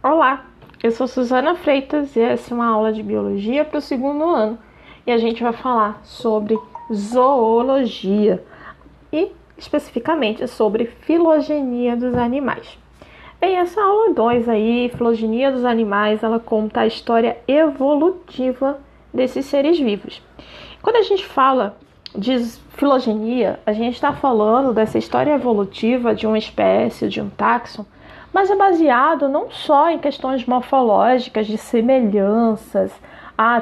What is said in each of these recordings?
Olá, eu sou Suzana Freitas e essa é uma aula de Biologia para o segundo ano. E a gente vai falar sobre zoologia e especificamente sobre filogenia dos animais. Bem, essa aula 2 aí, filogenia dos animais, ela conta a história evolutiva desses seres vivos. Quando a gente fala de filogenia, a gente está falando dessa história evolutiva de uma espécie, de um táxon, mas é baseado não só em questões morfológicas, de semelhanças,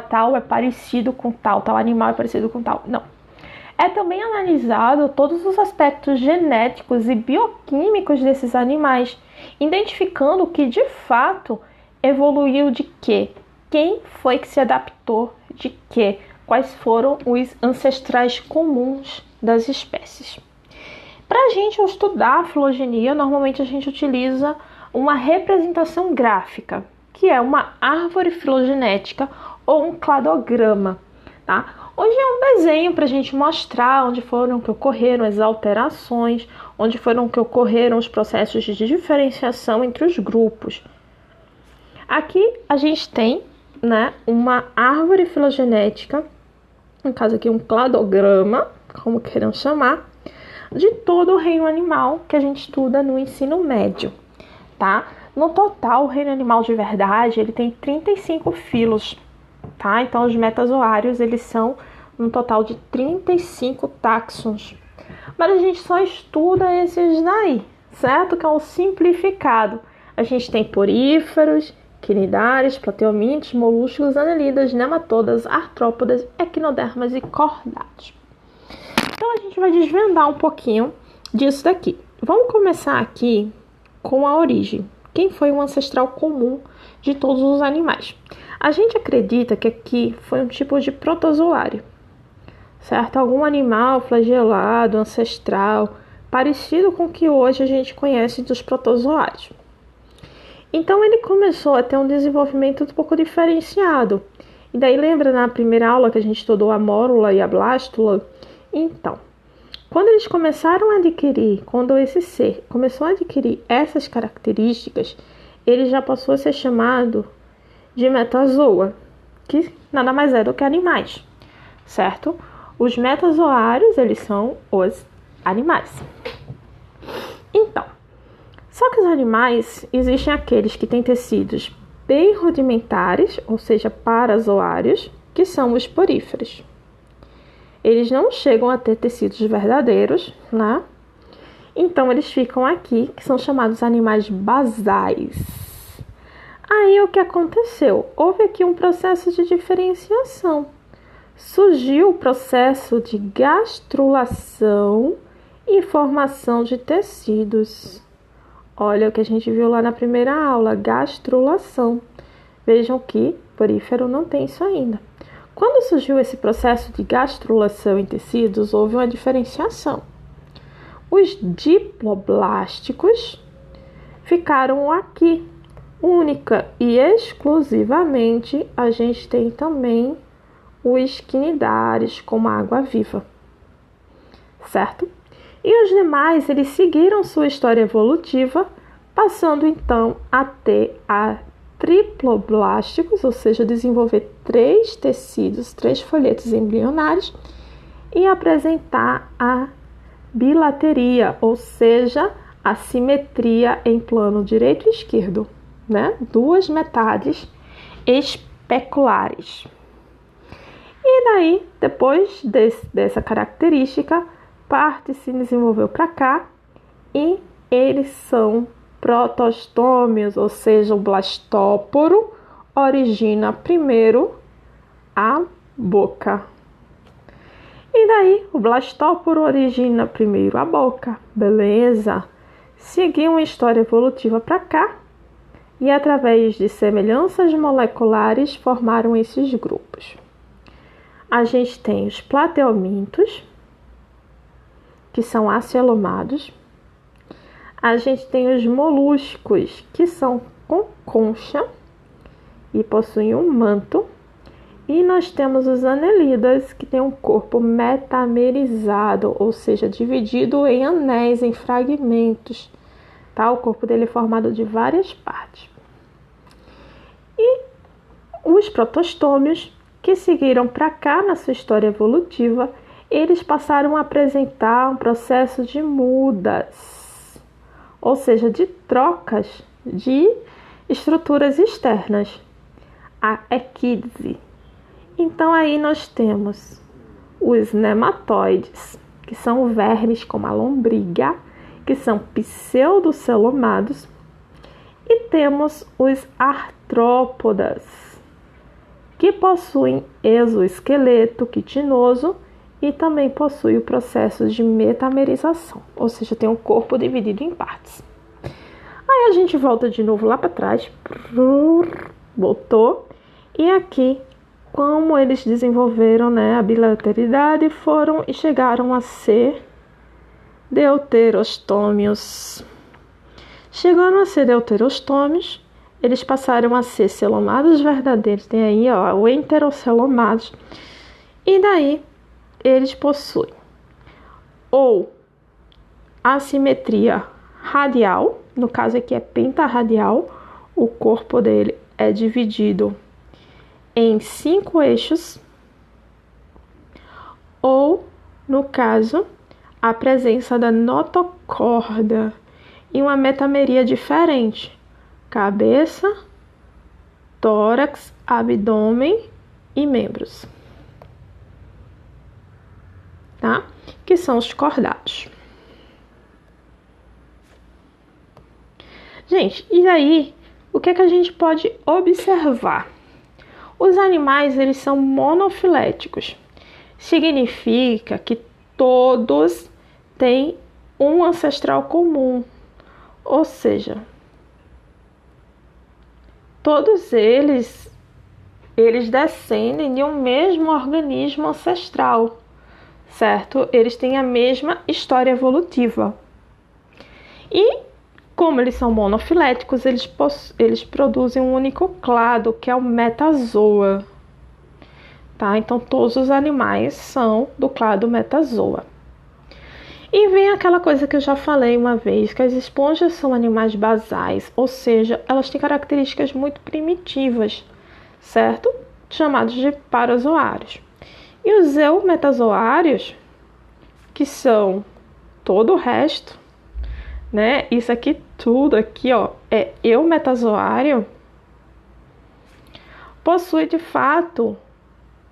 tal é parecido com tal animal é parecido com tal. Não. É também analisado todos os aspectos genéticos e bioquímicos desses animais, identificando o que de fato evoluiu de quê, quem foi que se adaptou de quê, quais foram os ancestrais comuns das espécies. Para a gente estudar a filogenia, normalmente a gente utiliza uma representação gráfica, que é uma árvore filogenética ou um cladograma, tá? Hoje é um desenho para a gente mostrar onde foram que ocorreram as alterações, onde foram que ocorreram os processos de diferenciação entre os grupos. Aqui a gente tem, uma árvore filogenética, no caso aqui um cladograma, como queiram chamar, de todo o reino animal que a gente estuda no ensino médio, tá? No total, o reino animal de verdade, ele tem 35 filos, tá? Então, os metazoários, eles são um total de 35 táxons. Mas a gente só estuda esses daí, certo? Que é um simplificado. A gente tem poríferos, quinidários, plateumintos, moluscos, anelidas, nematodas, artrópodas, equinodermas e cordados. Então, a gente vai desvendar um pouquinho disso daqui. Vamos começar aqui com a origem. Quem foi o ancestral comum de todos os animais? A gente acredita que aqui foi um tipo de protozoário, certo? Algum animal flagelado, ancestral, parecido com o que hoje a gente conhece dos protozoários. Então, ele começou a ter um desenvolvimento um pouco diferenciado. E daí, lembra na primeira aula que a gente estudou a mórula e a blástula? Então, quando eles começaram a adquirir, quando esse ser começou a adquirir essas características, ele já passou a ser chamado de metazoa, que nada mais é do que animais, certo? Os metazoários, eles são os animais. Então, só que os animais, existem aqueles que têm tecidos bem rudimentares, ou seja, parazoários, que são os poríferos. Eles não chegam a ter tecidos verdadeiros, né? Então, eles ficam aqui, que são chamados animais basais. Aí, o que aconteceu? Houve aqui um processo de diferenciação. Surgiu o processo de gastrulação e formação de tecidos. Olha o que a gente viu lá na primeira aula, gastrulação. Vejam que porífero não tem isso ainda. Quando surgiu esse processo de gastrulação em tecidos, houve uma diferenciação. Os diploblásticos ficaram aqui. Única e exclusivamente, a gente tem também os quinidários, como a água-viva, certo? E os demais, eles seguiram sua história evolutiva, passando então a ter a triploblásticos, ou seja, desenvolver 3 tecidos, 3 folhetos embrionários e apresentar a bilateria, ou seja, a simetria em plano direito e esquerdo, né? 2 metades especulares. E daí, depois dessa característica, parte se desenvolveu para cá e eles são protostômios, ou seja, o blastóporo origina primeiro a boca. E daí, o blastóporo origina primeiro a boca, beleza? Seguiu uma história evolutiva para cá e, através de semelhanças moleculares, formaram esses grupos. A gente tem os plateumintos, que são acelomados. A gente tem os moluscos, que são com concha e possuem um manto. E nós temos os anelidas, que têm um corpo metamerizado, ou seja, dividido em anéis, em fragmentos. Tá? O corpo dele é formado de várias partes. Os protostômios, que seguiram para cá na sua história evolutiva, eles passaram a apresentar um processo de mudas, ou seja, de trocas de estruturas externas, a equídese. Então aí nós temos os nematóides, que são vermes como a lombriga, que são pseudocelomados, e temos os artrópodas, que possuem exoesqueleto quitinoso e também possuem o processo de metamerização, ou seja, tem o corpo dividido em partes. Aí a gente volta de novo lá para trás, voltou, e aqui como eles desenvolveram, né, a bilateralidade, foram e chegaram a ser deuterostômios. Chegando a ser deuterostômios, eles passaram a ser celomados verdadeiros. Tem aí, ó, o enterocelomados. E daí eles possuem ou assimetria radial, no caso aqui é pentarradial, o corpo dele é dividido em 5 eixos, ou, no caso, a presença da notocorda e uma metameria diferente: cabeça, tórax, abdômen e membros, tá? Que são os cordados. Gente, e aí, o que a gente pode observar? Os animais, eles são monofiléticos. Significa que todos têm um ancestral comum. Ou seja, todos eles descendem de um mesmo organismo ancestral, certo? Eles têm a mesma história evolutiva. E como eles são monofiléticos, eles produzem um único clado, que é o metazoa. Tá? Então, todos os animais são do clado metazoa. E vem aquela coisa que eu já falei uma vez, que as esponjas são animais basais, ou seja, elas têm características muito primitivas, certo? Chamados de parazoários. E os eumetazoários, que são todo o resto, né? Isso aqui tudo aqui, ó, é eumetazoário, possui de fato,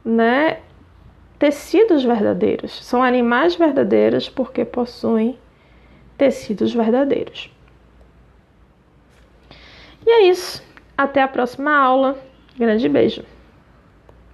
né, tecidos verdadeiros. São animais verdadeiros porque possuem tecidos verdadeiros. E é isso. Até a próxima aula. Grande beijo.